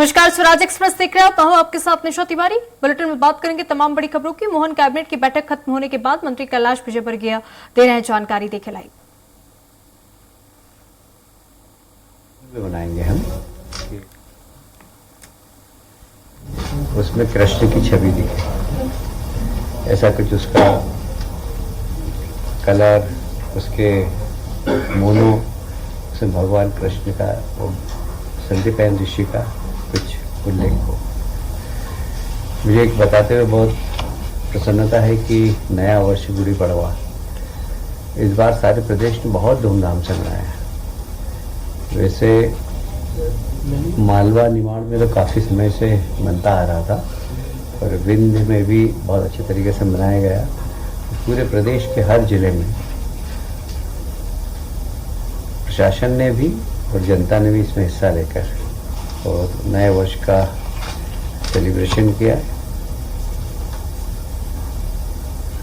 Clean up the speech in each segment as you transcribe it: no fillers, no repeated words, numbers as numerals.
नमस्कार, स्वराज एक्सप्रेस देख रहे हैं आप। मैं हूं आपके साथ निशा तिवारी। बुलेटिन में बात करेंगे तमाम बड़ी खबरों की। मोहन कैबिनेट की बैठक खत्म होने के बाद मंत्री कैलाश विजयवर्गीय दे रहे हैं जानकारी। देखे लाइव। बनाएंगे हम, उसमें कृष्ण की छवि दिखे, ऐसा कुछ उसका कलर, उसके मोनो, उसमें भगवान कृष्ण का और संदीपायन ऋषि का कुछ उल्लेख हो। मुझे एक बताते हुए बहुत प्रसन्नता है कि नया वर्ष गुड़ी पड़वा इस बार सारे प्रदेश ने बहुत धूमधाम से मनाया। वैसे मालवा निमाड़ में तो काफ़ी समय से बनता आ रहा था और विंध्य में भी बहुत अच्छे तरीके से मनाया गया। पूरे प्रदेश के हर जिले में प्रशासन ने भी और जनता ने भी इसमें हिस्सा लेकर और नए वर्ष का सेलिब्रेशन किया।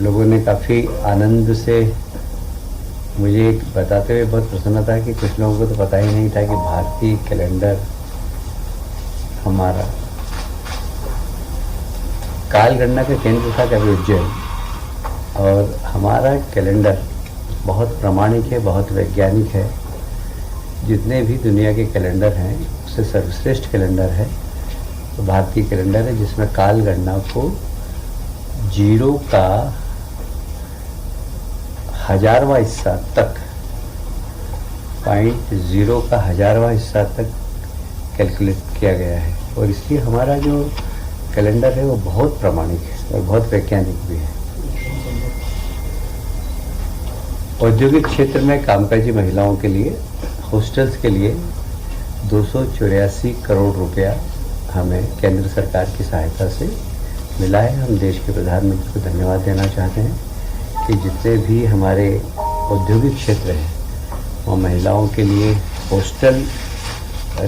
लोगों ने काफ़ी आनंद से, मुझे एक बताते हुए बहुत प्रसन्नता है कि कुछ लोगों को तो पता ही नहीं था कि भारतीय कैलेंडर हमारा काल गणना का केंद्र था कभी उज्जैन, और हमारा कैलेंडर बहुत प्रामाणिक है, बहुत वैज्ञानिक है। जितने भी दुनिया के कैलेंडर हैं उससे सर्वश्रेष्ठ कैलेंडर है तो भारतीय कैलेंडर है, जिसमें काल गणना को जीरो का 1000वां हिस्सा तक, 0.0 का 1000वां हिस्सा तक कैलकुलेट किया गया है। और इसलिए हमारा जो कैलेंडर है वो बहुत प्रामाणिक है और बहुत वैज्ञानिक भी है। औद्योगिक क्षेत्र में कामकाजी महिलाओं के लिए, हॉस्टल्स के लिए 284 करोड़ रुपया हमें केंद्र सरकार की सहायता से मिला है। हम देश के प्रधानमंत्री को धन्यवाद देना चाहते हैं कि जितने भी हमारे औद्योगिक क्षेत्र हैं वो महिलाओं के लिए हॉस्टल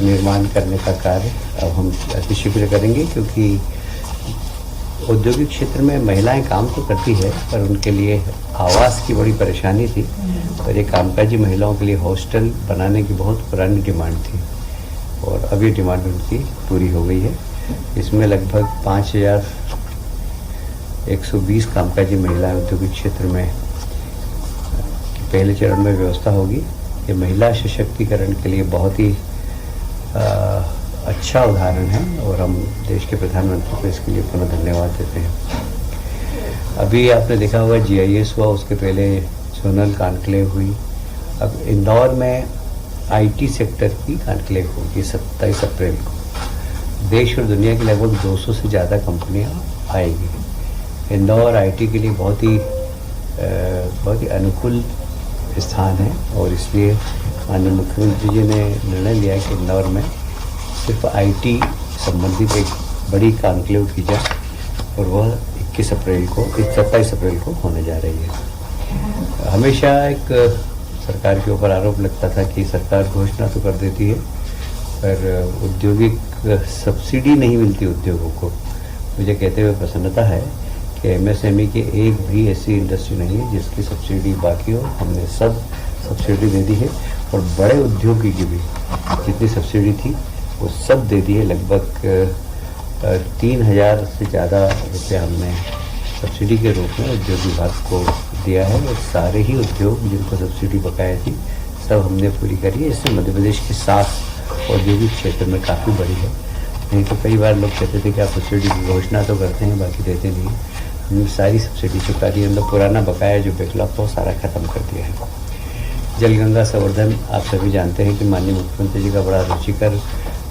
निर्माण करने का कार्य अब हम अतिशीघ्र करेंगे, क्योंकि औद्योगिक क्षेत्र में महिलाएं काम तो करती है पर उनके लिए आवास की बड़ी परेशानी थी और ये कामकाजी महिलाओं के लिए हॉस्टल बनाने की बहुत पुरानी डिमांड थी और अब ये डिमांड उनकी पूरी हो गई है। इसमें लगभग 5120 कामकाजी महिलाएं औद्योगिक क्षेत्र में पहले चरण में व्यवस्था होगी। ये महिला सशक्तिकरण के लिए बहुत ही अच्छा उदाहरण है और हम देश के प्रधानमंत्री को इसके लिए पुनः धन्यवाद देते हैं। अभी आपने देखा होगा GIS हुआ, उसके पहले सोनल कॉन्क्लेव हुई। अब इंदौर में IT सेक्टर की कॉन्क्लेव होगी 27 अप्रैल को। देश और दुनिया की लगभग 200 से ज़्यादा कंपनियां आएगी। इंदौर IT के लिए बहुत ही अनुकूल स्थान है और इसलिए माननीय मुख्यमंत्री जी ने निर्णय लिया कि इंदौर में सिर्फ IT संबंधित एक बड़ी कॉन्क्लेव की जाए और वह 27 अप्रैल को होने जा रही है। हमेशा एक सरकार के ऊपर आरोप लगता था कि सरकार घोषणा तो कर देती है पर औद्योगिक सब्सिडी नहीं मिलती उद्योगों को। मुझे कहते हुए प्रसन्नता है कि MSME की एक भी ऐसी इंडस्ट्री नहीं है जिसकी सब्सिडी बाकी हो। हमने सब सब्सिडी दे दी है और बड़े उद्योग की भी जितनी सब्सिडी थी वो सब दे दी है। लगभग 3000 से ज़्यादा रुपया हमने सब्सिडी के रूप में उद्योग विभाग को दिया है और सारे ही उद्योग जिनको सब्सिडी बकाया थी सब हमने पूरी करी है। इससे मध्य प्रदेश की साख औद्योगिक क्षेत्र में काफ़ी बड़ी है। नहीं तो कई बार लोग कहते थे कि आप सब्सिडी की घोषणा तो करते हैं बाकी देते नहीं। हमने सारी सब्सिडी चुका दी, मतलब पुराना बकाया जो बैकलॉग था वो सारा खत्म कर दिया है। जल गंगा संवर्धन आप सभी जानते हैं कि माननीय मुख्यमंत्री जी का बड़ा रुचिकर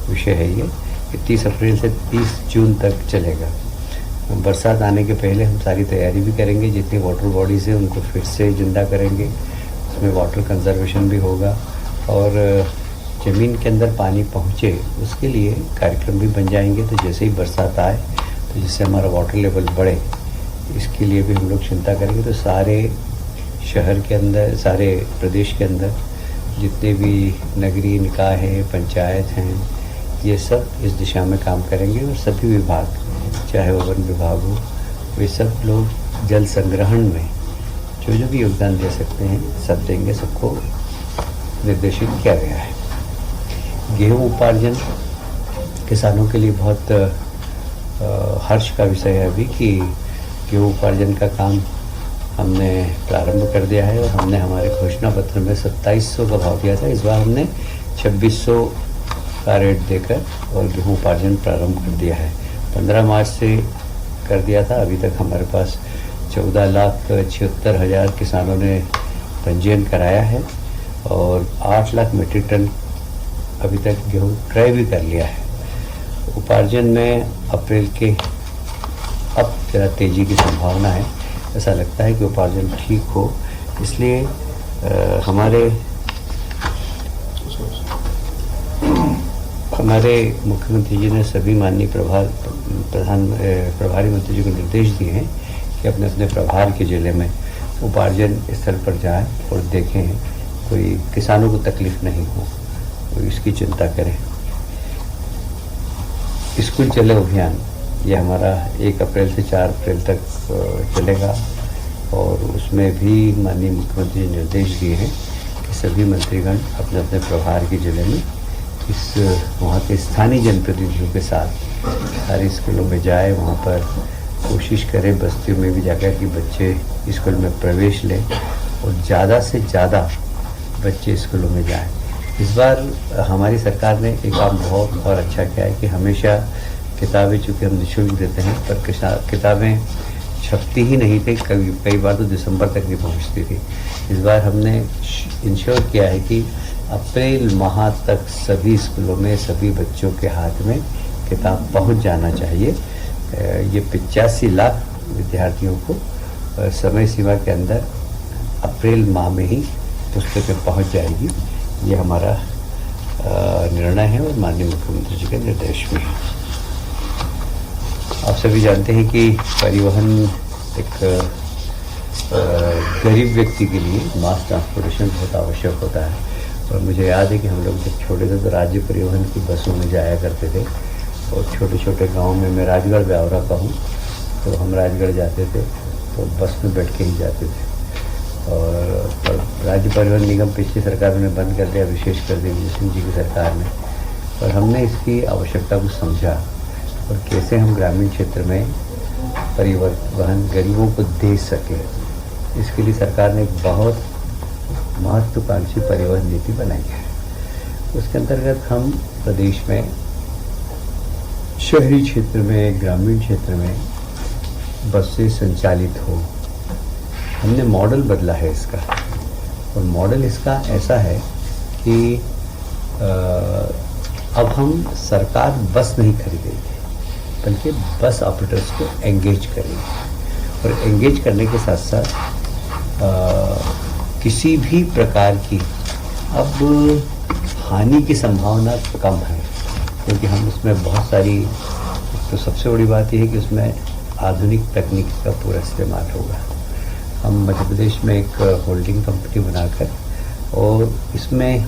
विषय है ये, कि 30 अप्रैल से 30 जून तक चलेगा। बरसात आने के पहले हम सारी तैयारी भी करेंगे, जितनी वाटर बॉडीज है उनको फिर से जिंदा करेंगे, उसमें वाटर कंजर्वेशन भी होगा और ज़मीन के अंदर पानी पहुँचे उसके लिए कार्यक्रम भी बन जाएंगे। तो जैसे ही बरसात आए तो जिससे हमारा वाटर लेवल बढ़े इसके लिए भी हम लोग चिंता करेंगे। तो सारे शहर के अंदर, सारे प्रदेश के अंदर जितने भी नगरीय निकाय हैं, पंचायत हैं, ये सब इस दिशा में काम करेंगे और सभी विभाग, चाहे वो वन विभाग हो, वे सब लोग जल संग्रहण में जो भी योगदान दे सकते हैं सब देंगे। सबको निर्देशित किया गया है। गेहूं उपार्जन किसानों के लिए बहुत हर्ष का विषय है अभी कि गेहूँ उपार्जन का काम हमने प्रारंभ कर दिया है और हमने हमारे घोषणा पत्र में 2700 का भाव दिया था। इस बार हमने 2600 का रेट देकर और गेहूँ उपार्जन प्रारंभ कर दिया है। 15 मार्च से कर दिया था। अभी तक हमारे पास 14,76,000 किसानों ने पंजीयन कराया है और 8 लाख मीट्रिक टन अभी तक गेहूँ क्रय भी कर लिया है। उपार्जन में अप्रैल के अब ज़रा तेज़ी की संभावना है। ऐसा लगता है कि उपार्जन ठीक हो, इसलिए हमारे मुख्यमंत्री जी ने सभी माननीय प्रभारी मंत्री जी को निर्देश दिए हैं कि अपने अपने प्रभार के जिले में उपार्जन स्थल पर जाएं और देखें कोई किसानों को तकलीफ नहीं हो, तो इसकी चिंता करें। स्कूल चले अभियान ये हमारा 1 अप्रैल से 4 अप्रैल तक चलेगा और उसमें भी माननीय मुख्यमंत्री ने निर्देश दिए हैं कि सभी मंत्रीगण अपने अपने प्रभार के जिले में वहाँ के स्थानीय जनप्रतिनिधियों के साथ सारे स्कूलों में जाए, वहाँ पर कोशिश करें बस्तियों में भी जाकर कि बच्चे स्कूल में प्रवेश लें और ज़्यादा से ज़्यादा बच्चे स्कूलों में जाएं। इस बार हमारी सरकार ने एक काम बहुत और अच्छा किया है कि हमेशा किताबें चूँकि हम निःशुल्क देते हैं पर किताबें छपती ही नहीं थी, कई बार तो दिसंबर तक नहीं पहुँचती थी। इस बार हमने इंश्योर किया है कि अप्रैल माह तक सभी स्कूलों में सभी बच्चों के हाथ में किताब पहुंच जाना चाहिए। ये 85 लाख विद्यार्थियों को समय सीमा के अंदर अप्रैल माह में ही पुस्तकें पहुंच जाएगी। ये हमारा निर्णय है और माननीय मुख्यमंत्री जी के निर्देश में है। आप सभी जानते हैं कि परिवहन एक गरीब व्यक्ति के लिए मास ट्रांसपोर्टेशन बहुत आवश्यक होता है और मुझे याद है कि हम लोग जब छोटे थे तो राज्य परिवहन की बसों में जाया करते थे और छोटे छोटे गांव में, मैं राजगढ़ ब्यावरा का हूँ, तो हम राजगढ़ जाते थे तो बस में बैठ के ही जाते थे और राज्य परिवहन निगम पिछली सरकार ने बंद कर दिया, विशेषकर दिग्विजय सिंह जी की सरकार ने। और हमने इसकी आवश्यकता को समझा और कैसे हम ग्रामीण क्षेत्र में परिवहन गरीबों को दे सकें, इसके लिए सरकार ने एक बहुत महत्वाकांक्षी परिवहन नीति बनाई है। उसके अंतर्गत हम प्रदेश में शहरी क्षेत्र में, ग्रामीण क्षेत्र में बसें संचालित हो, हमने मॉडल बदला है इसका। और मॉडल इसका ऐसा है कि अब हम सरकार बस नहीं खरीदेंगे बल्कि बस ऑपरेटर्स को एंगेज करेंगे और एंगेज करने के साथ साथ किसी भी प्रकार की अब हानि की संभावना कम है, क्योंकि हम उसमें बहुत सारी, तो सबसे बड़ी बात यह है कि उसमें आधुनिक तकनीक का पूरा इस्तेमाल होगा। हम मध्य प्रदेश में एक होल्डिंग कंपनी बनाकर और इसमें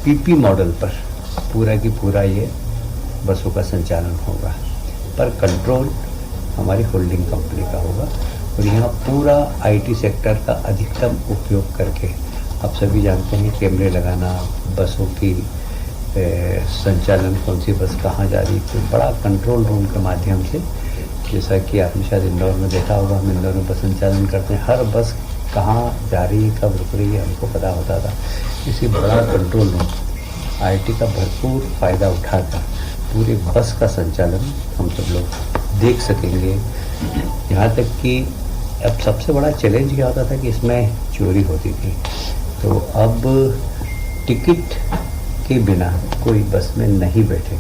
पीपी मॉडल पर पूरा की पूरा ये बसों का संचालन होगा, पर कंट्रोल हमारी होल्डिंग कंपनी का होगा और यहाँ पूरा आईटी सेक्टर का अधिकतम उपयोग करके, आप सभी जानते हैं कैमरे लगाना, बसों की संचालन, कौन सी बस कहाँ जा रही, तो बड़ा कंट्रोल रूम के माध्यम से, जैसा कि आपने शायद इंदौर में देखा होगा, हम इंदौर में बस संचालन करते हैं, हर बस कहाँ जा रही है, कब रुक रही है, हमको पता होता था। इसी बड़ा कंट्रोल रूम आईटी का भरपूर फ़ायदा उठाकर पूरे बस का संचालन हम सब लोग देख सकेंगे। यहाँ तक कि अब सबसे बड़ा चैलेंज क्या होता था कि इसमें चोरी होती थी, तो अब टिकट के बिना कोई बस में नहीं बैठे,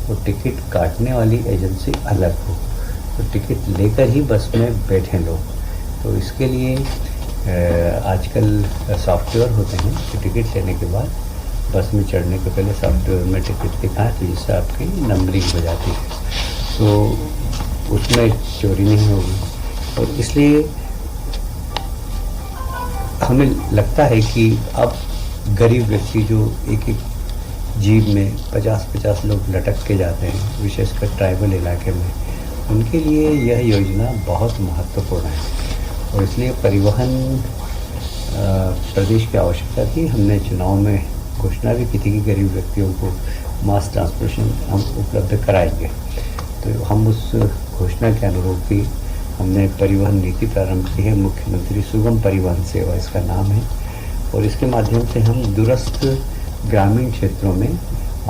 वो टिकट काटने वाली एजेंसी अलग हो, तो टिकट लेकर ही बस में बैठे लोग। तो इसके लिए आजकल सॉफ्टवेयर होते हैं कि टिकट लेने के बाद बस में चढ़ने के पहले सॉफ्टवेयर में टिकट दिखाएं तो जिससे आपकी नंबरिंग हो जाती है, तो उसमें चोरी नहीं होगी। और इसलिए हमें लगता है कि अब गरीब व्यक्ति जो एक एक जीप में 50-50 लोग लटक के जाते हैं, विशेषकर ट्राइबल इलाके में, उनके लिए यह योजना बहुत महत्वपूर्ण है और इसलिए परिवहन प्रदेश की आवश्यकता थी। हमने चुनाव में घोषणा भी की थी कि गरीब व्यक्तियों को मास ट्रांसपोर्टेशन हम उपलब्ध कराएंगे। तो हम उस घोषणा के अनुरूप ही हमने परिवहन नीति प्रारंभ की है। मुख्यमंत्री सुगम परिवहन सेवा इसका नाम है, और इसके माध्यम से हम दूरस्थ ग्रामीण क्षेत्रों में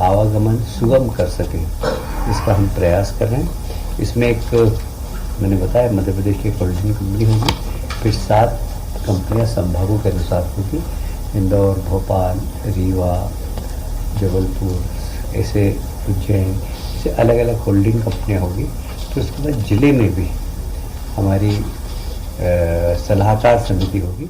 आवागमन सुगम कर सकें, इसका हम प्रयास कर रहे हैं। इसमें एक मैंने बताया मध्य प्रदेश की एक होल्डिंग कंपनी होगी, फिर 7 कंपनियां संभागों के अनुसार होगी। इंदौर, भोपाल, रीवा, जबलपुर, ऐसे उज्जैन, ऐसे अलग अलग होल्डिंग कंपनियां होगी। तो उसके बाद जिले में भी हमारी सलाहकार समिति होगी।